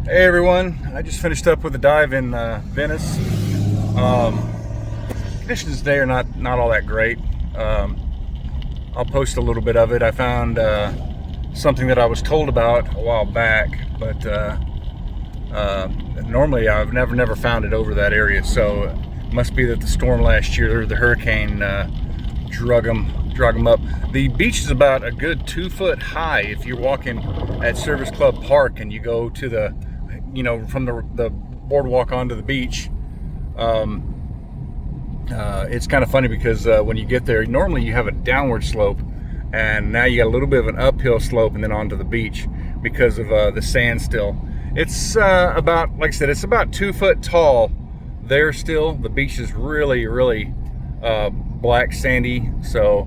Hey everyone, I just finished up with a dive in Venice. Conditions today are not all that great. I'll post a little bit of it. I found something that I was told about a while back, but normally I've never found it over that area. So it must be that the storm last year, the hurricane, drug them up. The beach is about a good 2 foot high if you're walking at Service Club Park and you go to the, from the boardwalk onto the beach. It's kind of funny because when you get there, normally you have a downward slope, and now you got a little bit of an uphill slope and then onto the beach because of the sand still. It's about, like I said, it's about 2 foot tall there still. The beach is really black sandy, so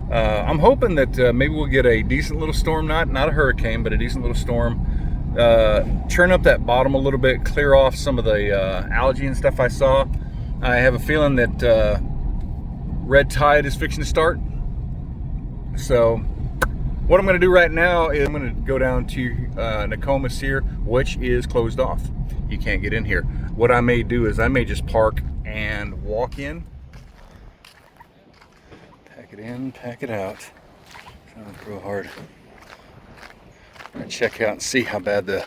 I'm hoping that maybe we'll get a decent little storm, not a hurricane, but a decent little storm. Turn up that bottom a little bit, clear off some of the algae and stuff I saw. I have a feeling that red tide is fixing to start. So what I'm going to do right now is I'm going to go down to Nokomis here, which is closed off. You can't get in here. What I may do is I may just park and walk in. Pack it in, pack it out. Trying to throw hard. I'm going to check out and see how bad the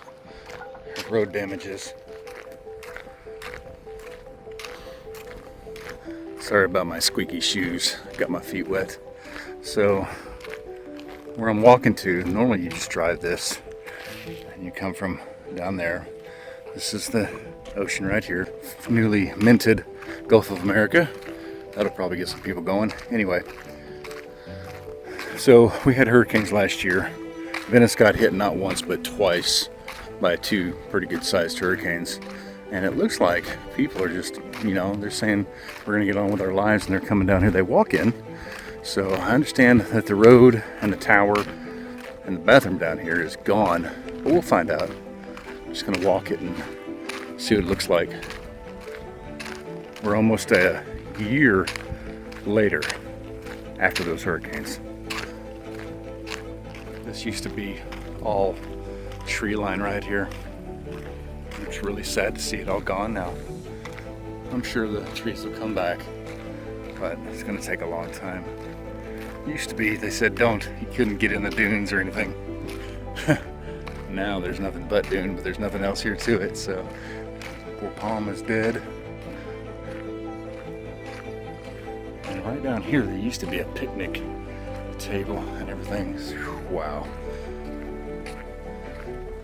road damage is. Sorry about my squeaky shoes. Got my feet wet. So where I'm walking to, normally you just drive this and you come from down there. This is the ocean right here. Newly minted Gulf of America. That'll probably get some people going. Anyway, so we had hurricanes last year. Venice got hit not once but twice by two pretty good sized hurricanes. And it looks like people are just, they're saying we're going to get on with our lives, and they're coming down here. They walk in. So I understand that the road and the tower and the bathroom down here is gone. But we'll find out. I'm just going to walk it and see what it looks like. We're almost a year later after those hurricanes. This used to be all tree line right here. It's really sad to see it all gone now. I'm sure the trees will come back, but it's going to take a long time. It used to be, they said you couldn't get in the dunes or anything. Now there's nothing but dune, but there's nothing else here to it, so poor palm is dead. And right down here there used to be a picnic table and everything. Wow.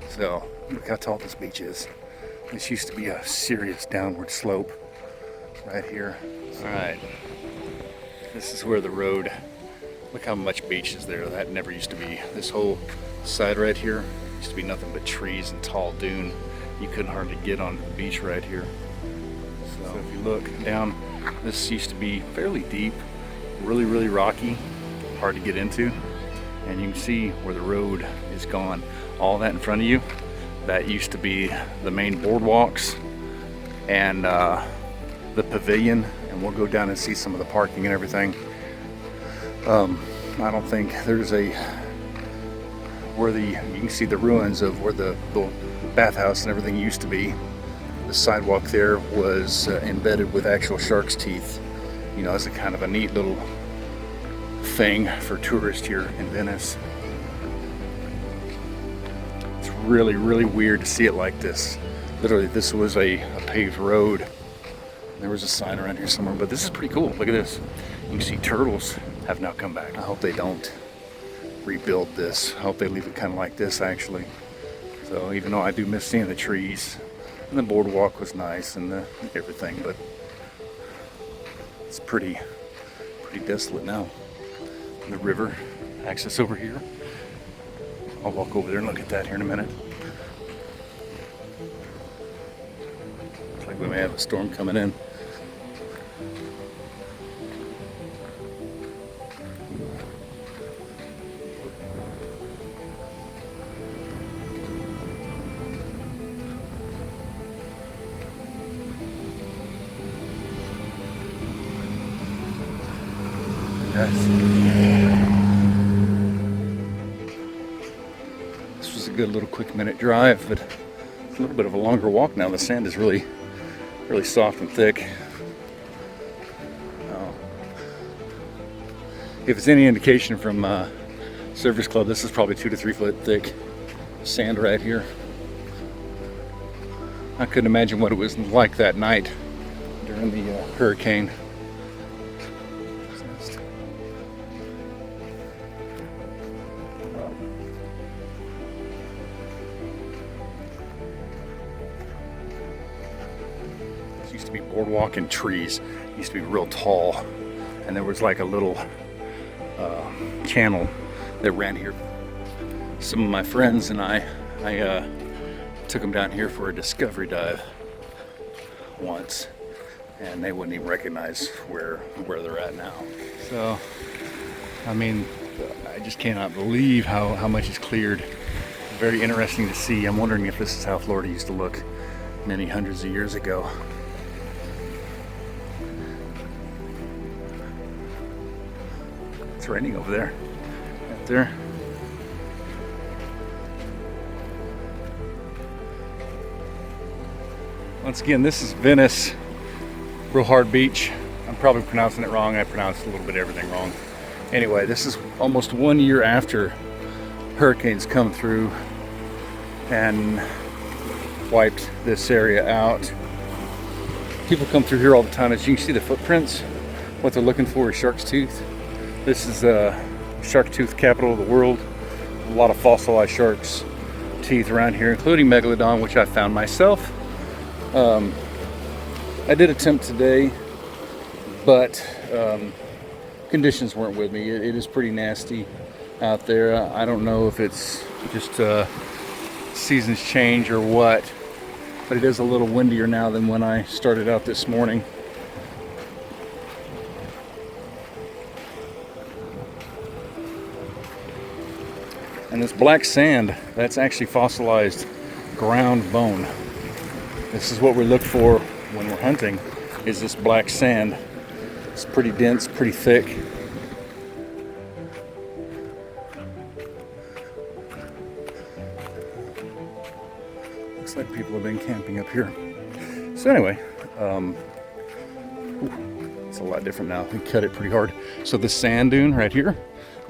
So look how tall this beach is. This used to be a serious downward slope right here. All right, this is where the road, look how much beach is there. That never used to be. This whole side right here used to be nothing but trees and tall dune. You couldn't hardly get onto the beach right here. So if you look down, this used to be fairly deep, really rocky, hard to get into. And you can see where the road is gone. All that in front of you, that used to be the main boardwalks and the pavilion, and we'll go down and see some of the parking and everything. I don't think there's where you can see the ruins of where the bathhouse and everything used to be. The sidewalk there was embedded with actual shark's teeth. As a kind of a neat little thing for tourists here in Venice. Really weird to see it like this. Literally, this was a paved road. There was a sign around here somewhere, but this is pretty cool. Look at this. You can see turtles have now come back. I hope they don't rebuild this. I hope they leave it kind of like this, actually. So even though I do miss seeing the trees, and the boardwalk was nice and everything, but it's pretty desolate now. And the river access over here. I'll walk over there and look at that here in a minute. Looks like we may have a storm coming in. This was a good little quick minute drive, but a little bit of a longer walk now. The sand is really soft and thick. If it's any indication from Surfers Club, this is probably 2 to 3 foot thick sand right here. I couldn't imagine what it was like that night during the hurricane. This used to be boardwalk and trees. It used to be real tall, and there was like a little channel that ran here. Some of my friends and I took them down here for a discovery dive once, and they wouldn't even recognize where they're at now. So, I mean, I just cannot believe how much is cleared. Very interesting to see. I'm wondering if this is how Florida used to look many hundreds of years ago. It's raining over there, right there. Once again, this is Venice, real hard beach. I'm probably pronouncing it wrong. I pronounced a little bit everything wrong. Anyway, this is almost 1 year after hurricanes come through and wiped this area out. People come through here all the time. As you can see the footprints, what they're looking for is shark's tooth. This is shark tooth capital of the world. A lot of fossilized sharks teeth around here, including megalodon, which I found myself. I did attempt today, but conditions weren't with me. It is pretty nasty out there. I don't know if it's just seasons change or what, but it is a little windier now than when I started out this morning. And this black sand, that's actually fossilized ground bone. This is what we look for when we're hunting, is this black sand. It's pretty dense, pretty thick. Looks like people have been camping up here. So anyway, it's a lot different now. We cut it pretty hard. So the sand dune right here,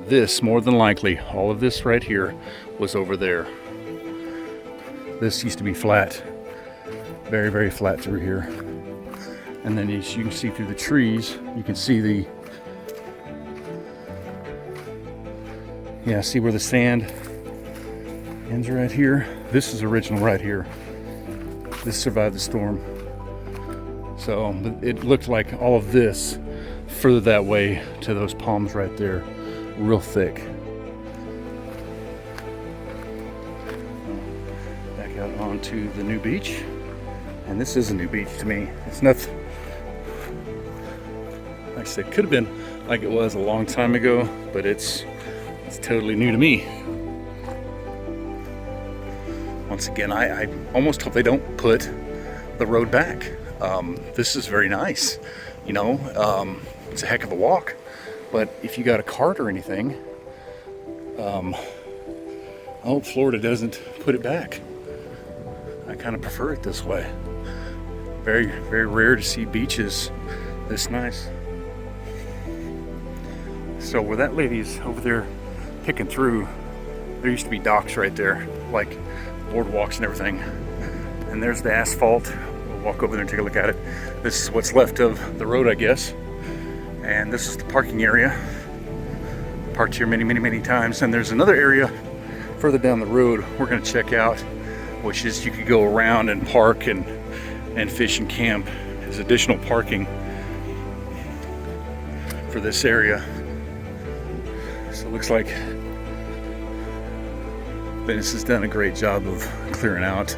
this more than likely, all of this right here was over there. This used to be flat. Very, very flat through here. And then as you can see through the trees, you can see see where the sand ends right here. This is original right here. This survived the storm. So it looked like all of this further that way to those palms right there, real thick. Back out onto the new beach. And this is a new beach to me. It's nothing, like I said, could have been like it was a long time ago, but it's totally new to me. Once again, I almost hope they don't put the road back. This is very nice. You know, it's a heck of a walk, but if you got a cart or anything, I hope Florida doesn't put it back. I kind of prefer it this way. Very, very rare to see beaches this nice. So where that lady's over there picking through, there used to be docks right there, like boardwalks and everything. And there's the asphalt. We'll walk over there and take a look at it. This is what's left of the road, I guess. And this is the parking area. Parked here many, many, many times. And there's another area further down the road we're gonna check out, which is you could go around and park and fish and camp. There's additional parking for this area. So it looks like Venice has done a great job of clearing out,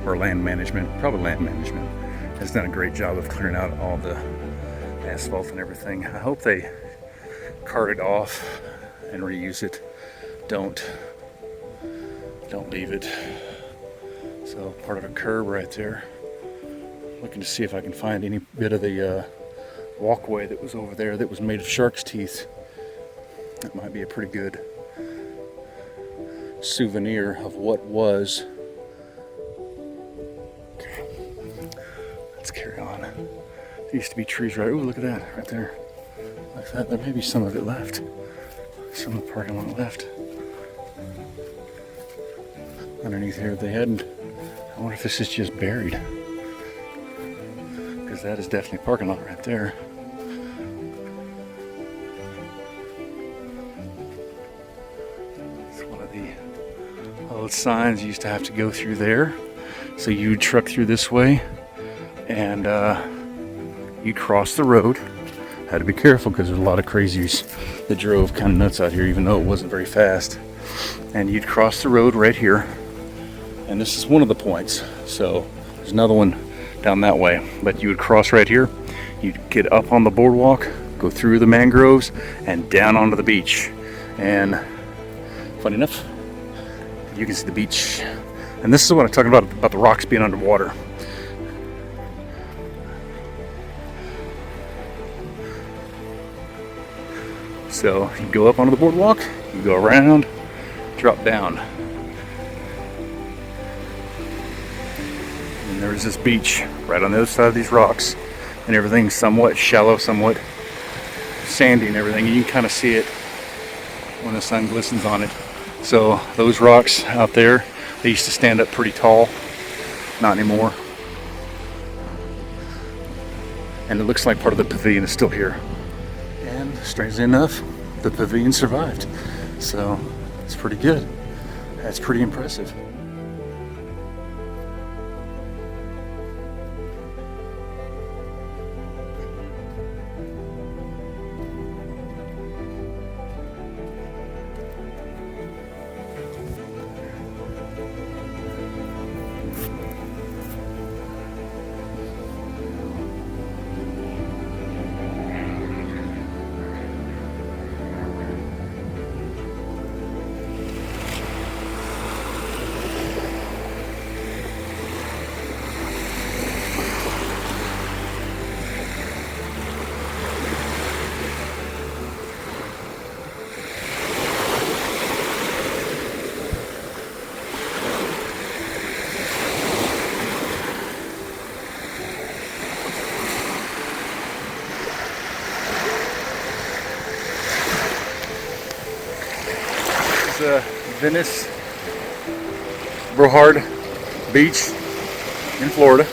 or land management, probably land management, has done a great job of clearing out all the asphalt and everything. I hope they cart it off and reuse it. Don't leave it. So part of a curb right there. Looking to see if I can find any bit of the walkway that was over there that was made of shark's teeth. That might be a pretty good souvenir of what was let's carry on. There used to be trees right, oh, look at that, right there. Like that, there may be some of it left. Some of the parking lot left. Underneath here, they hadn't. I wonder if this is just buried. Because that is definitely a parking lot right there. It's one of the old signs. You used to have to go through there. So you'd truck through this way and you'd cross the road. Had to be careful because there's a lot of crazies that drove kind of nuts out here, even though it wasn't very fast. And you'd cross the road right here. And this is one of the points. So there's another one down that way. But you would cross right here. You'd get up on the boardwalk, go through the mangroves, and down onto the beach. And funny enough, you can see the beach. And this is what I'm talking about the rocks being underwater. So you go up onto the boardwalk, you go around, drop down. And there's this beach right on the other side of these rocks, and everything's somewhat shallow, somewhat sandy and everything. And you can kind of see it when the sun glistens on it. So those rocks out there, they used to stand up pretty tall. Not anymore. And it looks like part of the pavilion is still here. And strangely enough, the pavilion survived. So it's pretty good. That's pretty impressive. Venice Beach in Florida.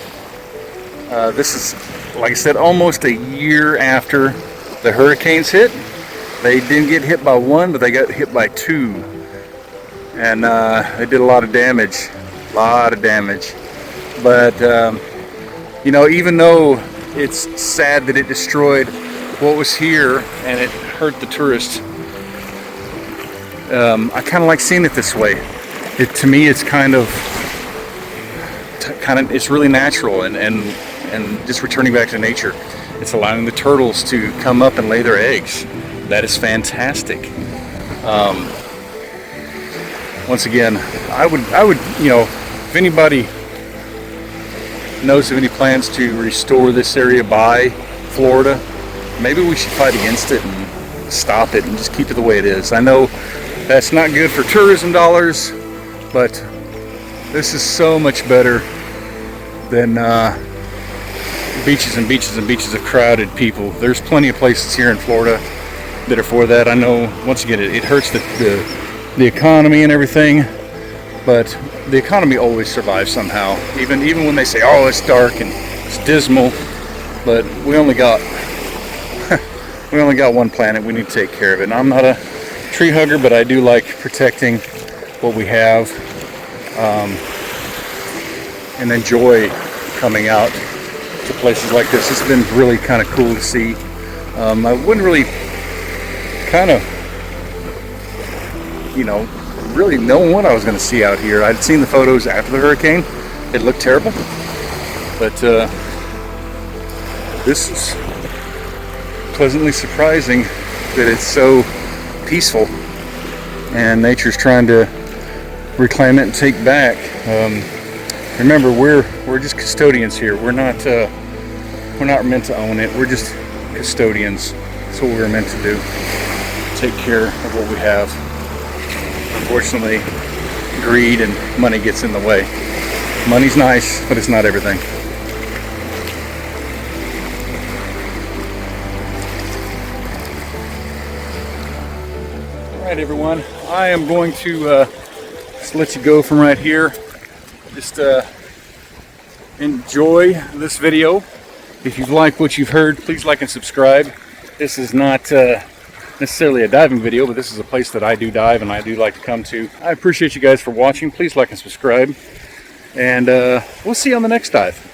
This is, like I said, almost a year after the hurricanes hit. They didn't get hit by one, but they got hit by two. And they did a lot of damage. But, you know, even though it's sad that it destroyed what was here and it hurt the tourists, I kind of like seeing it this way. To me, it's it's really natural and just returning back to nature. It's allowing the turtles to come up and lay their eggs. That is fantastic. Once again, I would, you know, if anybody knows of any plans to restore this area by Florida, maybe we should fight against it and stop it and just keep it the way it is. I know that's not good for tourism dollars, but this is so much better than beaches and beaches and beaches of crowded people. There's plenty of places here in Florida that are for that. I know, once again, it hurts the economy and everything, but the economy always survives somehow. Even when they say, oh, it's dark and it's dismal, but we only got one planet. We need to take care of it. And I'm not a tree hugger, but I do like protecting what we have, and enjoy coming out to places like this. It's been really kind of cool to see. I wouldn't really really know what I was going to see out here. I'd seen the photos after the hurricane. It looked terrible, but this is pleasantly surprising that it's so peaceful, and nature's trying to reclaim it and take back. Remember, we're just custodians here. We're not meant to own it. We're just custodians. That's what we're meant to do. Take care of what we have. Unfortunately, greed and money gets in the way. Money's nice, but it's not everything. right, everyone, I am going to just let you go from right here. Just enjoy this video. If you've liked what you've heard, please like and subscribe. This is not necessarily a diving video, but this is a place that I do dive and I do like to come to. I appreciate you guys for watching. Please like and subscribe, and we'll see you on the next dive.